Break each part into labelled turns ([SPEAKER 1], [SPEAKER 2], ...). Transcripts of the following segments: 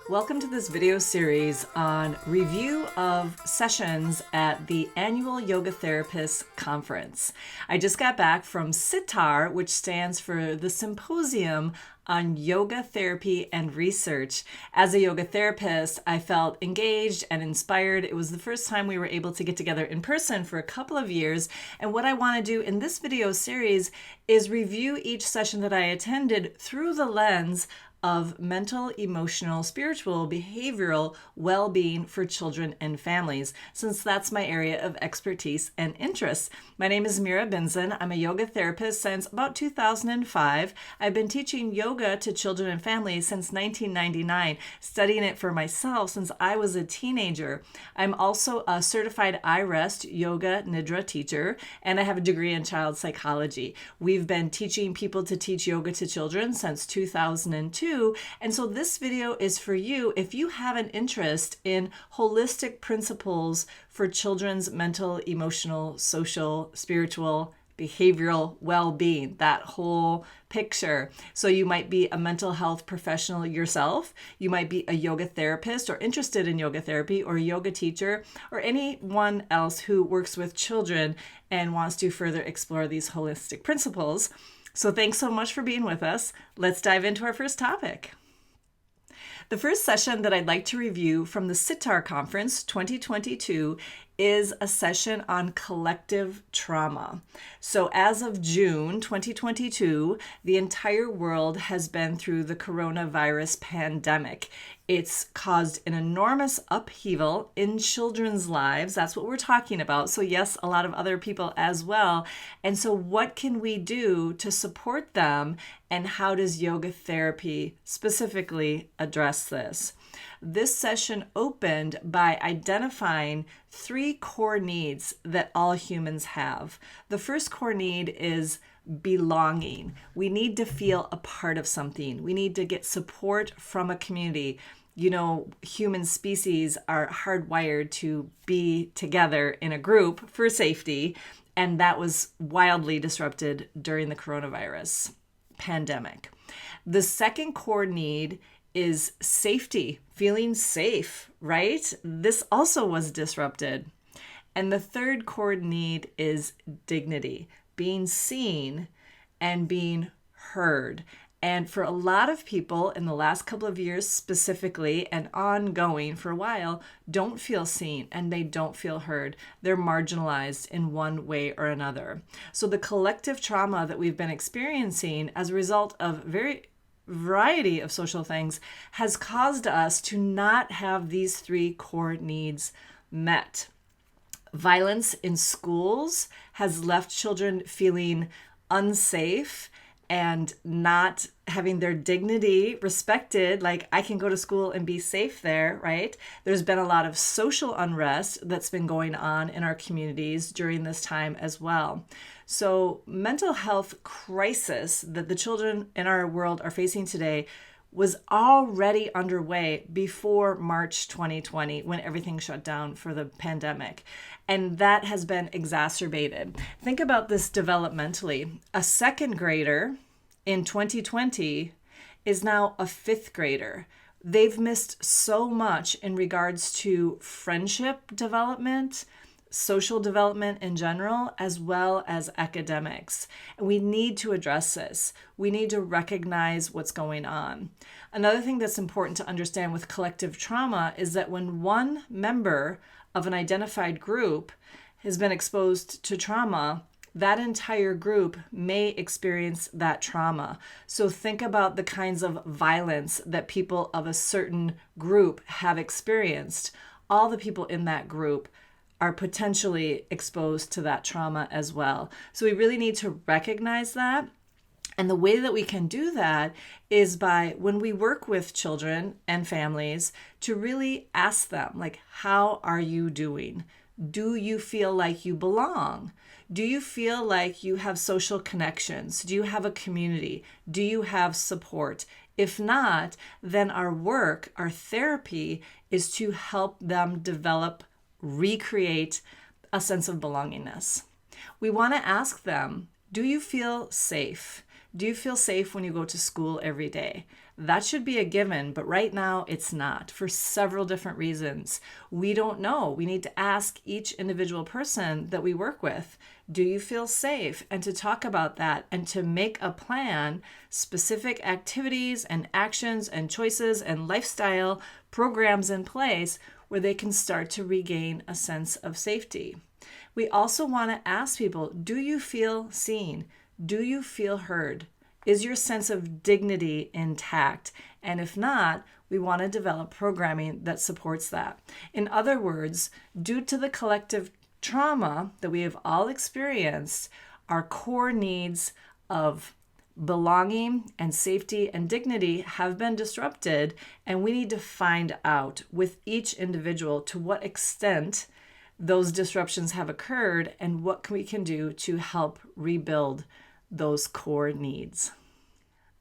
[SPEAKER 1] Welcome to this video series on review of sessions at the annual Yoga Therapists Conference. I just got back from SYTAR, which stands for the Symposium on Yoga Therapy and Research. As a yoga therapist, I felt engaged and inspired. It was the first time we were able to get together in person for a couple of years. And what I want to do in this video series is review each session that I attended through the lens of mental, emotional, spiritual, behavioral well-being for children and families, since that's my area of expertise and interest. My name is Mira Binzen. I'm a yoga therapist since about 2005. I've been teaching yoga to children and families since 1999, studying it for myself since I was a teenager. I'm also a certified iRest yoga nidra teacher, and I have a degree in child psychology. We've been teaching people to teach yoga to children since 2002. And so this video is for you if you have an interest in holistic principles for children's mental, emotional, social, spiritual, behavioral well-being, that whole picture. So you might be a mental health professional yourself, you might be a yoga therapist or interested in yoga therapy, or a yoga teacher, or anyone else who works with children and wants to further explore these holistic principles. So thanks so much for being with us. Let's dive into our first topic. The first session that I'd like to review from the SYTAR Conference 2022 is a session on collective trauma. So as of June 2022, the entire world has been through the coronavirus pandemic. It's caused an enormous upheaval in children's lives. That's what we're talking about. So yes, a lot of other people as well. And so what can we do to support them? And how does yoga therapy specifically address this? This session opened by identifying 3 core needs that all humans have. The first core need is belonging. We need to feel a part of something. We need to get support from a community. You know, human species are hardwired to be together in a group for safety, and that was wildly disrupted during the coronavirus pandemic. The second core need is safety, feeling safe, right? This also was disrupted. And the third core need is dignity, being seen and being heard. And for a lot of people in the last couple of years specifically, and ongoing for a while, don't feel seen and they don't feel heard. They're marginalized in one way or another. So the collective trauma that we've been experiencing as a result of variety of social things has caused us to not have these 3 core needs met. Violence in schools has left children feeling unsafe and not having their dignity respected, like I can go to school and be safe there, right? There's been a lot of social unrest that's been going on in our communities during this time as well. So mental health crisis that the children in our world are facing today was already underway before March 2020 when everything shut down for the pandemic. And that has been exacerbated. Think about this developmentally. A 2nd grader in 2020 is now a 5th grader. They've missed so much in regards to friendship development, social development in general, as well as academics. And we need to address this. We need to recognize what's going on. Another thing that's important to understand with collective trauma is that when one member of an identified group has been exposed to trauma, that entire group may experience that trauma. So think about the kinds of violence that people of a certain group have experienced. All the people in that group are potentially exposed to that trauma as well. So we really need to recognize that. And the way that we can do that is by, when we work with children and families, to really ask them, like, how are you doing? Do you feel like you belong? Do you feel like you have social connections? Do you have a community? Do you have support? If not, then our work, our therapy, is to help them develop, recreate a sense of belongingness. We want to ask them, do you feel safe? Do you feel safe when you go to school every day? That should be a given, but right now it's not for several different reasons. We don't know. We need to ask each individual person that we work with, do you feel safe? And to talk about that and to make a plan, specific activities and actions and choices and lifestyle programs in place where they can start to regain a sense of safety. We also want to ask people, do you feel seen? Do you feel heard? Is your sense of dignity intact? And if not, we want to develop programming that supports that. In other words, due to the collective trauma that we have all experienced, our core needs of belonging and safety and dignity have been disrupted, and we need to find out with each individual to what extent those disruptions have occurred and what we can do to help rebuild those core needs.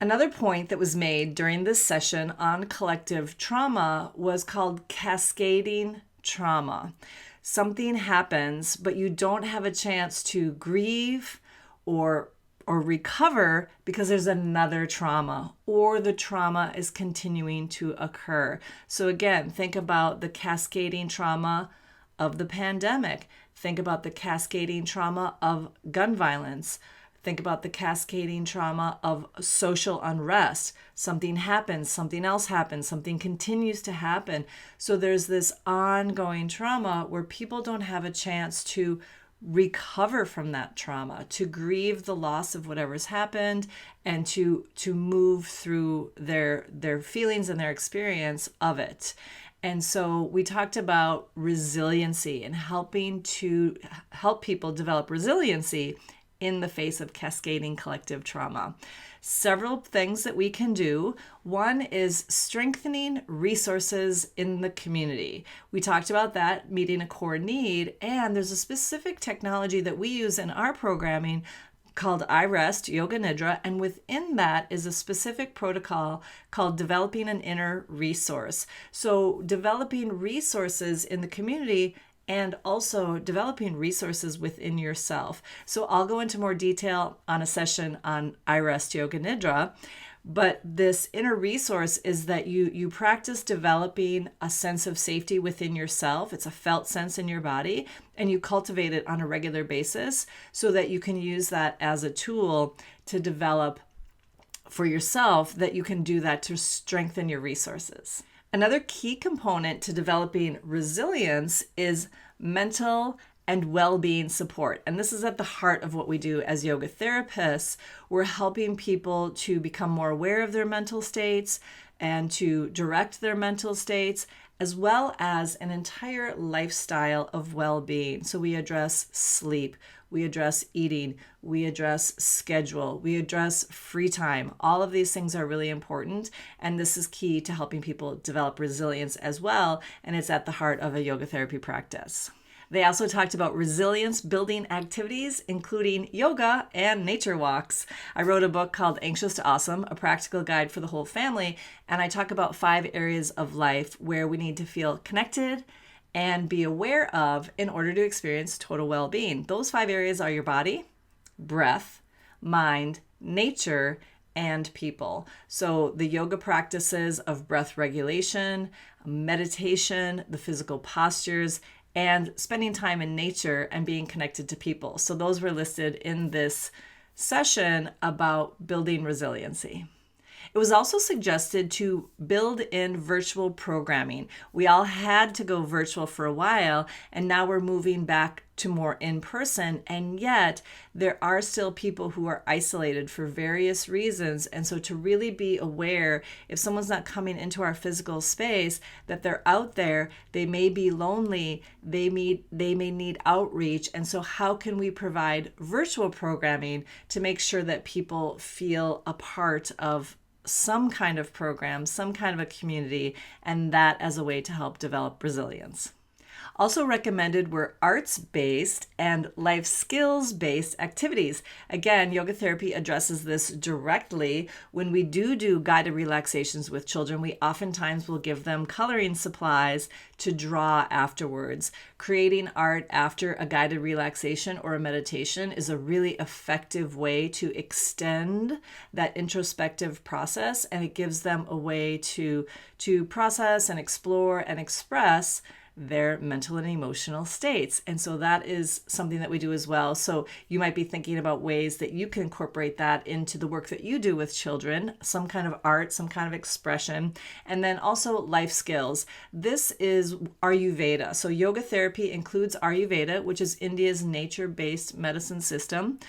[SPEAKER 1] Another point that was made during this session on collective trauma was called cascading trauma. Something happens, but you don't have a chance to grieve or recover because there's another trauma or the trauma is continuing to occur. So again, think about the cascading trauma of the pandemic. Think about the cascading trauma of gun violence. Think about the cascading trauma of social unrest. Something happens, something else happens, something continues to happen. So there's this ongoing trauma where people don't have a chance to recover from that trauma, to grieve the loss of whatever's happened, and to move through their feelings and their experience of it. And so we talked about resiliency and helping to help people develop resiliency in the face of cascading collective trauma. Several things that we can do. One is strengthening resources in the community. We talked about that, meeting a core need, and there's a specific technology that we use in our programming called iRest, Yoga Nidra, and within that is a specific protocol called developing an inner resource. So developing resources in the community and also developing resources within yourself. So I'll go into more detail on a session on iRest Yoga Nidra, but this inner resource is that you practice developing a sense of safety within yourself. It's a felt sense in your body, and you cultivate it on a regular basis so that you can use that as a tool to develop for yourself, that you can do that to strengthen your resources. Another key component to developing resilience is mental and well-being support. And this is at the heart of what we do as yoga therapists. We're helping people to become more aware of their mental states and to direct their mental states, as well as an entire lifestyle of well-being. So we address sleep, we address eating, we address schedule, we address free time. All of these things are really important, and this is key to helping people develop resilience as well, and it's at the heart of a yoga therapy practice. They also talked about resilience building activities, including yoga and nature walks. I wrote a book called Anxious to Awesome, a practical guide for the whole family, and I talk about 5 areas of life where we need to feel connected and be aware of in order to experience total well-being. Those 5 areas are your body, breath, mind, nature, and people. So the yoga practices of breath regulation, meditation, the physical postures, and spending time in nature and being connected to people. So those were listed in this session about building resiliency. It was also suggested to build in virtual programming. We all had to go virtual for a while, and now we're moving back to more in-person, and yet there are still people who are isolated for various reasons. And so to really be aware, if someone's not coming into our physical space, that they're out there, they may be lonely, they may need outreach. And so how can we provide virtual programming to make sure that people feel a part of some kind of program, some kind of a community, and that as a way to help develop resilience? Also recommended were arts-based and life skills-based activities. Again, yoga therapy addresses this directly. When we do guided relaxations with children, we oftentimes will give them coloring supplies to draw afterwards. Creating art after a guided relaxation or a meditation is a really effective way to extend that introspective process, and it gives them a way to process and explore and express their mental and emotional states. And so that is something that we do as well. So you might be thinking about ways that you can incorporate that into the work that you do with children, some kind of art, some kind of expression, and then also life skills. This is Ayurveda. So yoga therapy includes Ayurveda, which is India's nature-based medicine system.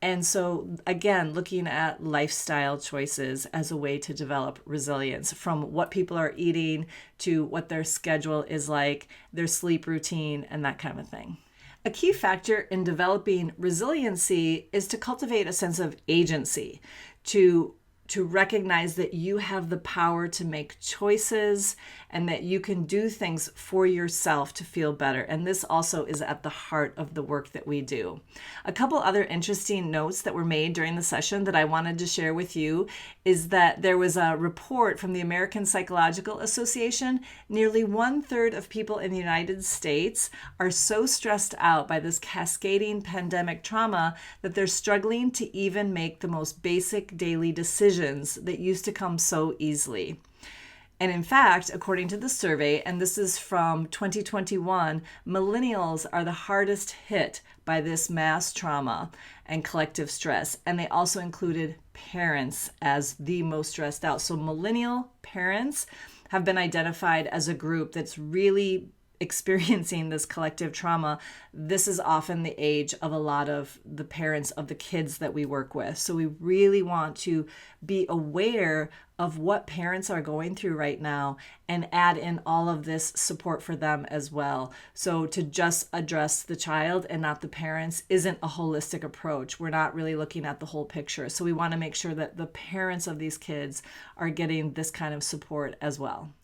[SPEAKER 1] And so, again, looking at lifestyle choices as a way to develop resilience, from what people are eating to what their schedule is like, their sleep routine, and that kind of thing. A key factor in developing resiliency is to cultivate a sense of agency, to recognize that you have the power to make choices and that you can do things for yourself to feel better. And this also is at the heart of the work that we do. A couple other interesting notes that were made during the session that I wanted to share with you is that there was a report from the American Psychological Association. Nearly 1/3 of people in the United States are so stressed out by this cascading pandemic trauma that they're struggling to even make the most basic daily decisions that used to come so easily. And in fact, according to the survey, and this is from 2021, millennials are the hardest hit by this mass trauma and collective stress. And they also included parents as the most stressed out. So millennial parents have been identified as a group that's really experiencing this collective trauma. This is often the age of a lot of the parents of the kids that we work with. So we really want to be aware of what parents are going through right now and add in all of this support for them as well. So to just address the child and not the parents isn't a holistic approach. We're not really looking at the whole picture. So we want to make sure that the parents of these kids are getting this kind of support as well.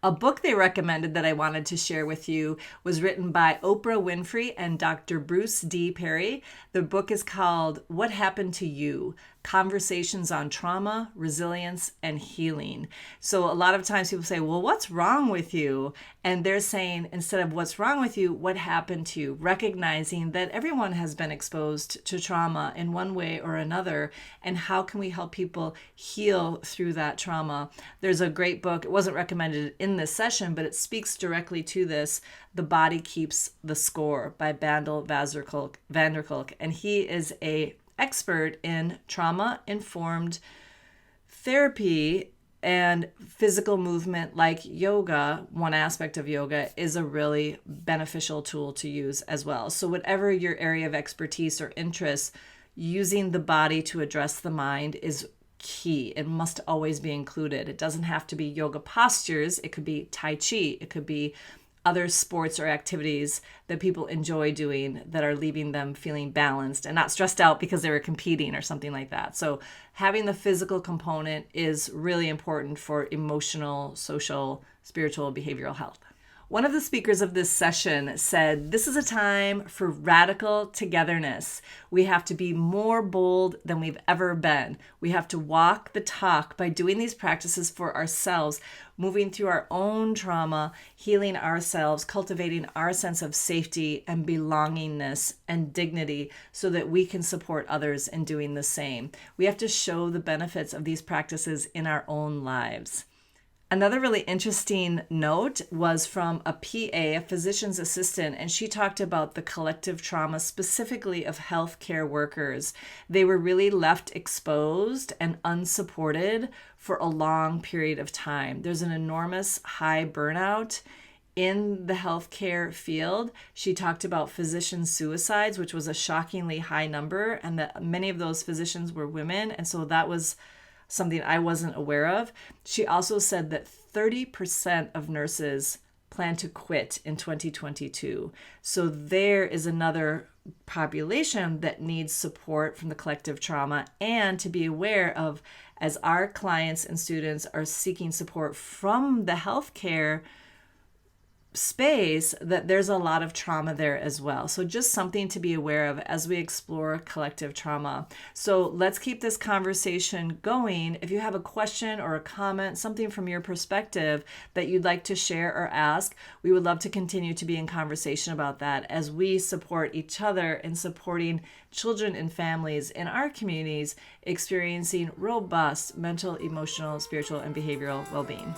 [SPEAKER 1] A book they recommended that I wanted to share with you was written by Oprah Winfrey and Dr. Bruce D. Perry. The book is called What Happened to You? Conversations on Trauma, Resilience, and Healing. So a lot of times people say, well, what's wrong with you? And they're saying, instead of what's wrong with you, what happened to you? Recognizing that everyone has been exposed to trauma in one way or another, and how can we help people heal through that trauma? There's a great book. It wasn't recommended in this session, but it speaks directly to this. The Body Keeps the Score by Bandel Vanderkolk. And he is a expert in trauma-informed therapy and physical movement like yoga. One aspect of yoga is a really beneficial tool to use as well. So whatever your area of expertise or interest, using the body to address the mind is key. It must always be included. It doesn't have to be yoga postures. It could be Tai Chi. It could be other sports or activities that people enjoy doing that are leaving them feeling balanced and not stressed out because they were competing or something like that. So having the physical component is really important for emotional, social, spiritual, behavioral health. One of the speakers of this session said, this is a time for radical togetherness. We have to be more bold than we've ever been. We have to walk the talk by doing these practices for ourselves, moving through our own trauma, healing ourselves, cultivating our sense of safety and belongingness and dignity so that we can support others in doing the same. We have to show the benefits of these practices in our own lives. Another really interesting note was from a PA, a physician's assistant, and she talked about the collective trauma specifically of healthcare workers. They were really left exposed and unsupported for a long period of time. There's an enormous high burnout in the healthcare field. She talked about physician suicides, which was a shockingly high number, and that many of those physicians were women, and so that was something I wasn't aware of. She also said that 30% of nurses plan to quit in 2022. So there is another population that needs support from the collective trauma, and to be aware of, as our clients and students are seeking support from the healthcare space that there's a lot of trauma there as well. So just something to be aware of as we explore collective trauma. So let's keep this conversation going. If you have a question or a comment, something from your perspective that you'd like to share or ask, we would love to continue to be in conversation about that as we support each other in supporting children and families in our communities experiencing robust mental, emotional, spiritual, and behavioral well-being.